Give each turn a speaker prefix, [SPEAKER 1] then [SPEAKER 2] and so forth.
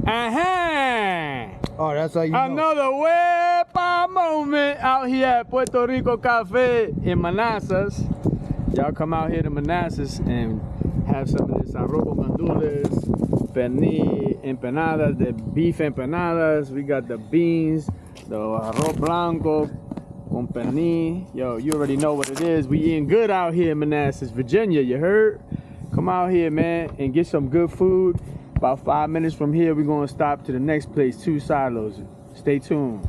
[SPEAKER 1] Oh, that's how you know.
[SPEAKER 2] Another wepa moment out here at Puerto Rico Cafe in Manassas. Y'all come out here to Manassas and have some of this arroz con gandules, pernil empanadas, the beef empanadas. We got the beans, the arroz blanco con pernil. Yo, you already know what it is. We eating good out here in Manassas, Virginia, you heard? Come out here, man, and get some good food. About 5 minutes from here, we're gonna stop to the next place, Two Silos. Stay tuned.